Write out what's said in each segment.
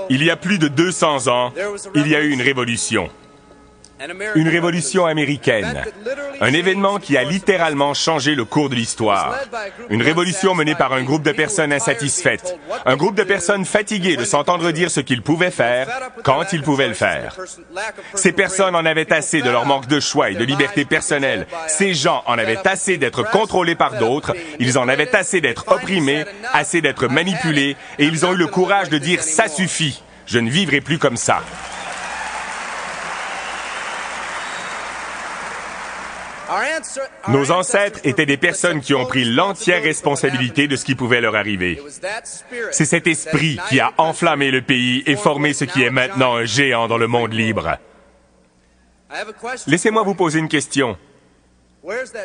Il y a plus de 200 ans, il y a eu une révolution américaine, un événement qui a littéralement changé le cours de l'histoire. Une révolution menée par un groupe de personnes insatisfaites, un groupe de personnes fatiguées de s'entendre dire ce qu'ils pouvaient faire, quand ils pouvaient le faire. Ces personnes en avaient assez de leur manque de choix et de liberté personnelle. Ces gens en avaient assez d'être contrôlés par d'autres, ils en avaient assez d'être opprimés, assez d'être manipulés, et ils ont eu le courage de dire « ça suffit, je ne vivrai plus comme ça ». Nos ancêtres étaient des personnes qui ont pris l'entière responsabilité de ce qui pouvait leur arriver. C'est cet esprit qui a enflammé le pays et formé ce qui est maintenant un géant dans le monde libre. Laissez-moi vous poser une question.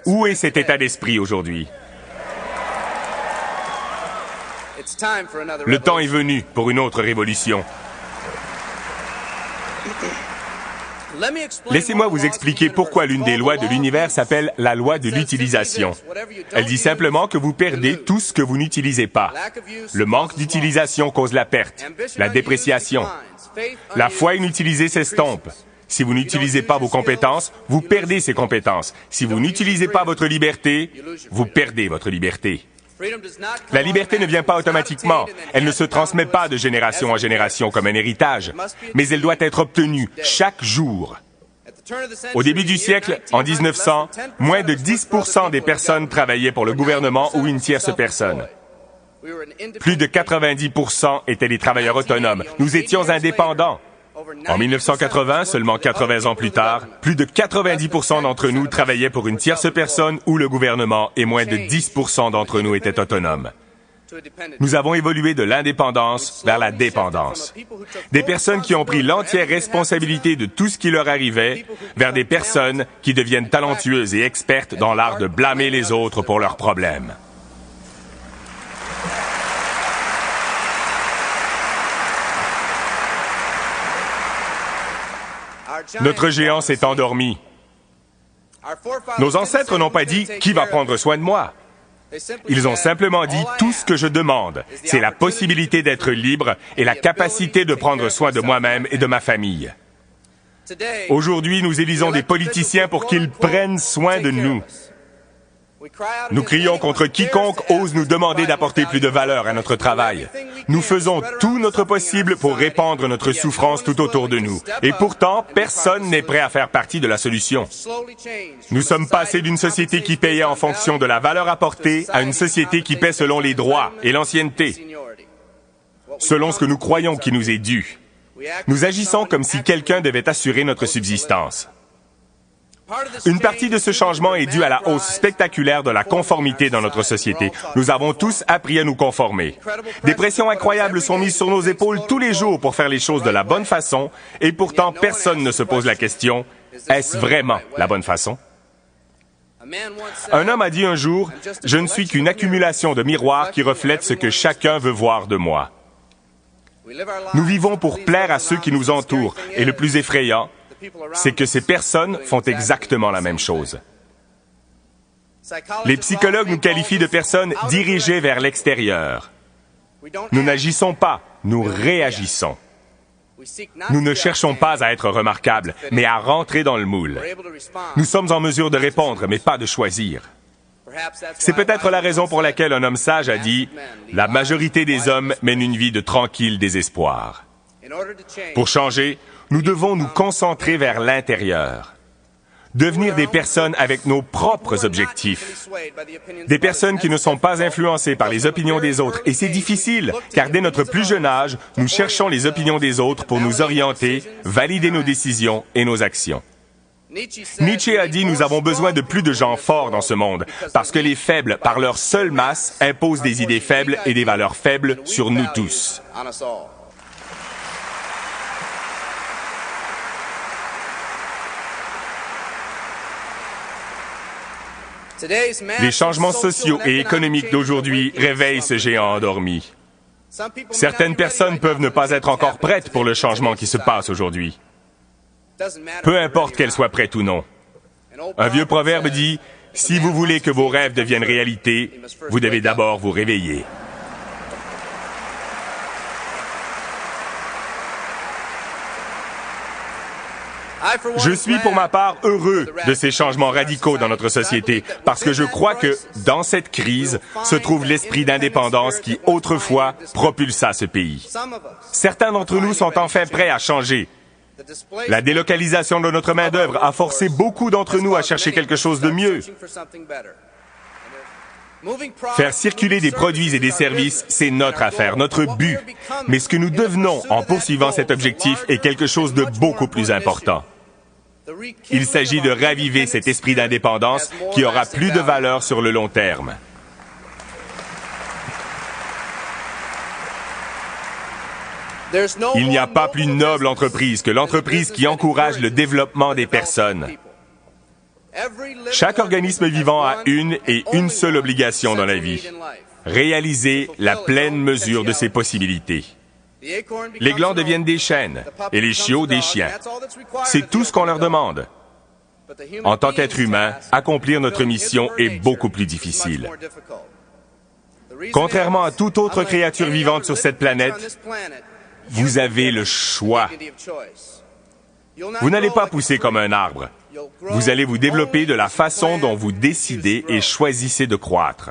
Où est cet état d'esprit aujourd'hui? Le temps est venu pour une autre révolution. Laissez-moi vous expliquer pourquoi l'une des lois de l'univers s'appelle la loi de l'utilisation. Elle dit simplement que vous perdez tout ce que vous n'utilisez pas. Le manque d'utilisation cause la perte, la dépréciation. La foi inutilisée s'estompe. Si vous n'utilisez pas vos compétences, vous perdez ces compétences. Si vous n'utilisez pas votre liberté, vous perdez votre liberté. La liberté ne vient pas automatiquement. Elle ne se transmet pas de génération en génération comme un héritage, mais elle doit être obtenue chaque jour. Au début du siècle, en 1900, moins de 10% des personnes travaillaient pour le gouvernement ou une tierce personne. Plus de 90% étaient des travailleurs autonomes. Nous étions indépendants. En 1980, seulement 80 ans plus tard, plus de 90% d'entre nous travaillaient pour une tierce personne ou le gouvernement et moins de 10% d'entre nous étaient autonomes. Nous avons évolué de l'indépendance vers la dépendance. Des personnes qui ont pris l'entière responsabilité de tout ce qui leur arrivait vers des personnes qui deviennent talentueuses et expertes dans l'art de blâmer les autres pour leurs problèmes. Notre géant s'est endormi. Nos ancêtres n'ont pas dit « Qui va prendre soin de moi ?» Ils ont simplement dit « Tout ce que je demande, c'est la possibilité d'être libre et la capacité de prendre soin de moi-même et de ma famille. » Aujourd'hui, nous élisons des politiciens pour qu'ils prennent soin de nous. Nous crions contre quiconque ose nous demander d'apporter plus de valeur à notre travail. Nous faisons tout notre possible pour répandre notre souffrance tout autour de nous. Et pourtant, personne n'est prêt à faire partie de la solution. Nous sommes passés d'une société qui payait en fonction de la valeur apportée à une société qui paie selon les droits et l'ancienneté, selon ce que nous croyons qui nous est dû. Nous agissons comme si quelqu'un devait assurer notre subsistance. Une partie de ce changement est due à la hausse spectaculaire de la conformité dans notre société. Nous avons tous appris à nous conformer. Des pressions incroyables sont mises sur nos épaules tous les jours pour faire les choses de la bonne façon, et pourtant personne ne se pose la question, est-ce vraiment la bonne façon? Un homme a dit un jour, « Je ne suis qu'une accumulation de miroirs qui reflètent ce que chacun veut voir de moi. » Nous vivons pour plaire à ceux qui nous entourent, et le plus effrayant, c'est que ces personnes font exactement la même chose. Les psychologues nous qualifient de personnes dirigées vers l'extérieur. Nous n'agissons pas, nous réagissons. Nous ne cherchons pas à être remarquables, mais à rentrer dans le moule. Nous sommes en mesure de répondre, mais pas de choisir. C'est peut-être la raison pour laquelle un homme sage a dit « La majorité des hommes mènent une vie de tranquille désespoir. » Pour changer, nous devons nous concentrer vers l'intérieur. Devenir des personnes avec nos propres objectifs. Des personnes qui ne sont pas influencées par les opinions des autres. Et c'est difficile, car dès notre plus jeune âge, nous cherchons les opinions des autres pour nous orienter, valider nos décisions et nos actions. Nietzsche a dit « Nous avons besoin de plus de gens forts dans ce monde, parce que les faibles, par leur seule masse, imposent des idées faibles et des valeurs faibles sur nous tous. » Les changements sociaux et économiques d'aujourd'hui réveillent ce géant endormi. Certaines personnes peuvent ne pas être encore prêtes pour le changement qui se passe aujourd'hui. Peu importe qu'elles soient prêtes ou non. Un vieux proverbe dit « Si vous voulez que vos rêves deviennent réalité, vous devez d'abord vous réveiller. » Je suis pour ma part heureux de ces changements radicaux dans notre société parce que je crois que dans cette crise se trouve l'esprit d'indépendance qui autrefois propulsa ce pays. Certains d'entre nous sont enfin prêts à changer. La délocalisation de notre main-d'œuvre a forcé beaucoup d'entre nous à chercher quelque chose de mieux. Faire circuler des produits et des services, c'est notre affaire, notre but. Mais ce que nous devenons en poursuivant cet objectif est quelque chose de beaucoup plus important. Il s'agit de raviver cet esprit d'indépendance qui aura plus de valeur sur le long terme. Il n'y a pas plus noble entreprise que l'entreprise qui encourage le développement des personnes. Chaque organisme vivant a une et une seule obligation dans la vie, réaliser la pleine mesure de ses possibilités. Les glands deviennent des chênes et les chiots des chiens. C'est tout ce qu'on leur demande. En tant qu'être humain, accomplir notre mission est beaucoup plus difficile. Contrairement à toute autre créature vivante sur cette planète, vous avez le choix. Vous n'allez pas pousser comme un arbre. Vous allez vous développer de la façon dont vous décidez et choisissez de croître.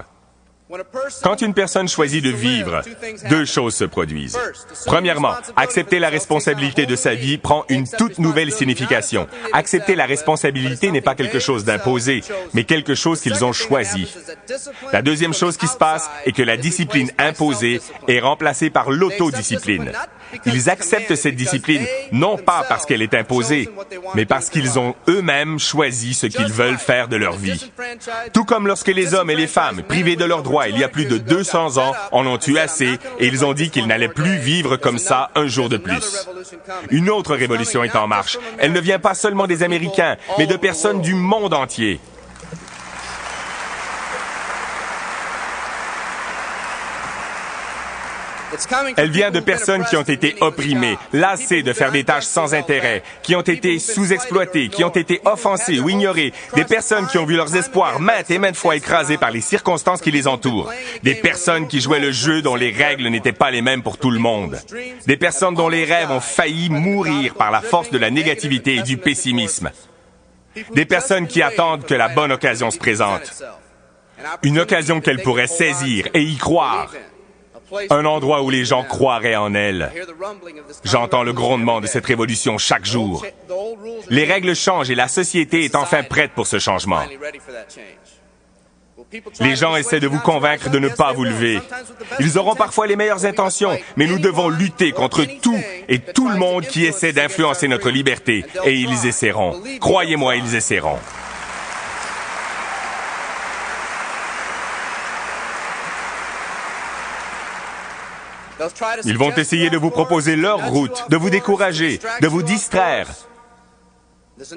Quand une personne choisit de vivre, deux choses se produisent. Premièrement, accepter la responsabilité de sa vie prend une toute nouvelle signification. Accepter la responsabilité n'est pas quelque chose d'imposé, mais quelque chose qu'ils ont choisi. La deuxième chose qui se passe est que la discipline imposée est remplacée par l'autodiscipline. Ils acceptent cette discipline, non pas parce qu'elle est imposée, mais parce qu'ils ont eux-mêmes choisi ce qu'ils veulent faire de leur vie. Tout comme lorsque les hommes et les femmes, privés de leurs droits il y a plus de 200 ans, en ont eu assez et ils ont dit qu'ils n'allaient plus vivre comme ça un jour de plus. Une autre révolution est en marche. Elle ne vient pas seulement des Américains, mais de personnes du monde entier. Elle vient de personnes qui ont été opprimées, lassées de faire des tâches sans intérêt, qui ont été sous-exploitées, qui ont été offensées ou ignorées, des personnes qui ont vu leurs espoirs maintes et maintes fois écrasés par les circonstances qui les entourent, des personnes qui jouaient le jeu dont les règles n'étaient pas les mêmes pour tout le monde, des personnes dont les rêves ont failli mourir par la force de la négativité et du pessimisme, des personnes qui attendent que la bonne occasion se présente, une occasion qu'elles pourraient saisir et y croire. Un endroit où les gens croiraient en elle. J'entends le grondement de cette révolution chaque jour. Les règles changent et la société est enfin prête pour ce changement. Les gens essaient de vous convaincre de ne pas vous lever. Ils auront parfois les meilleures intentions, mais nous devons lutter contre tout et tout le monde qui essaie d'influencer notre liberté. Et ils essaieront. Croyez-moi, ils essaieront. Ils vont essayer de vous proposer leur route, de vous décourager, de vous distraire.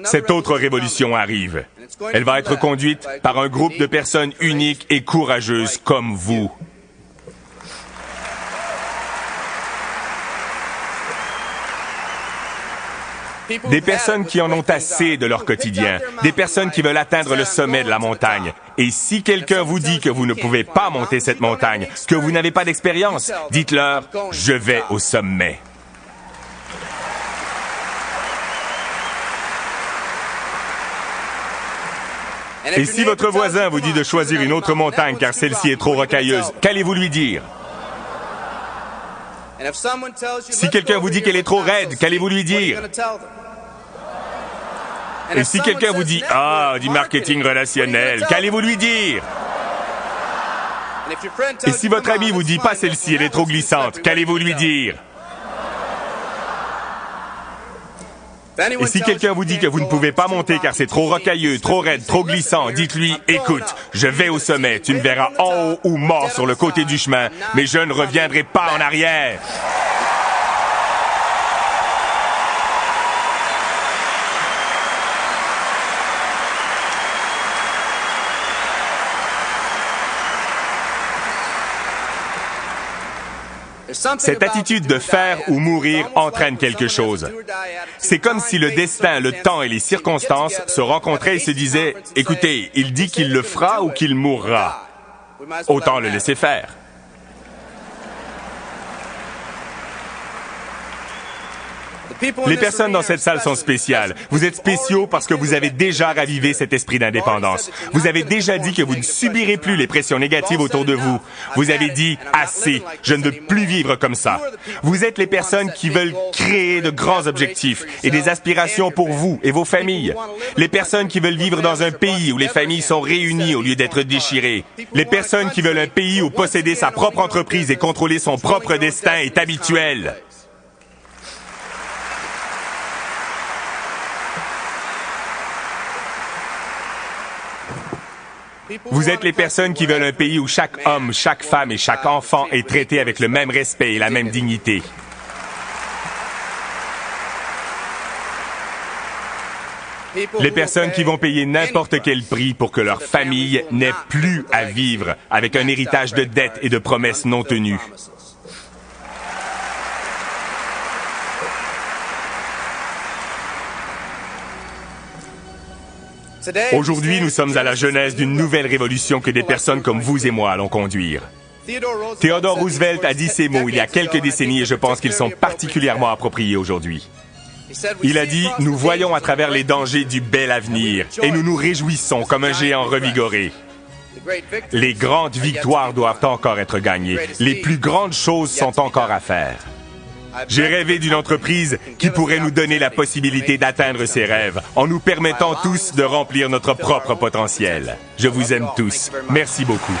Cette autre révolution arrive. Elle va être conduite par un groupe de personnes uniques et courageuses comme vous. Des personnes qui en ont assez de leur quotidien, des personnes qui veulent atteindre le sommet de la montagne. Et si quelqu'un vous dit que vous ne pouvez pas monter cette montagne, que vous n'avez pas d'expérience, dites-leur « Je vais au sommet ». Et si votre voisin vous dit de choisir une autre montagne car celle-ci est trop rocailleuse, qu'allez-vous lui dire? Si quelqu'un vous dit qu'elle est trop raide, qu'allez-vous lui dire? Et si quelqu'un vous dit « Ah, du marketing relationnel », qu'allez-vous lui dire? Et si votre ami vous dit « Pas celle-ci, elle est trop glissante », qu'allez-vous lui dire? Et si quelqu'un vous dit que vous ne pouvez pas monter car c'est trop rocailleux, trop raide, trop glissant, dites-lui « Écoute, je vais au sommet, tu me verras en haut ou mort sur le côté du chemin, mais je ne reviendrai pas en arrière. » Cette attitude de faire ou mourir entraîne quelque chose. C'est comme si le destin, le temps et les circonstances se rencontraient et se disaient « Écoutez, il dit qu'il le fera ou qu'il mourra. Autant le laisser faire. » Les personnes dans cette salle sont spéciales. Vous êtes spéciaux parce que vous avez déjà ravivé cet esprit d'indépendance. Vous avez déjà dit que vous ne subirez plus les pressions négatives autour de vous. Vous avez dit « assez, je ne veux plus vivre comme ça ». Vous êtes les personnes qui veulent créer de grands objectifs et des aspirations pour vous et vos familles. Les personnes qui veulent vivre dans un pays où les familles sont réunies au lieu d'être déchirées. Les personnes qui veulent un pays où posséder sa propre entreprise et contrôler son propre destin est habituel. Vous êtes les personnes qui veulent un pays où chaque homme, chaque femme et chaque enfant est traité avec le même respect et la même dignité. Les personnes qui vont payer n'importe quel prix pour que leur famille n'ait plus à vivre avec un héritage de dettes et de promesses non tenues. Aujourd'hui, nous sommes à la genèse d'une nouvelle révolution que des personnes comme vous et moi allons conduire. Theodore Roosevelt a dit ces mots il y a quelques décennies et je pense qu'ils sont particulièrement appropriés aujourd'hui. Il a dit « Nous voyons à travers les dangers du bel avenir et nous nous réjouissons comme un géant revigoré. Les grandes victoires doivent encore être gagnées. Les plus grandes choses sont encore à faire. » J'ai rêvé d'une entreprise qui pourrait nous donner la possibilité d'atteindre ses rêves en nous permettant tous de remplir notre propre potentiel. Je vous aime tous. Merci beaucoup.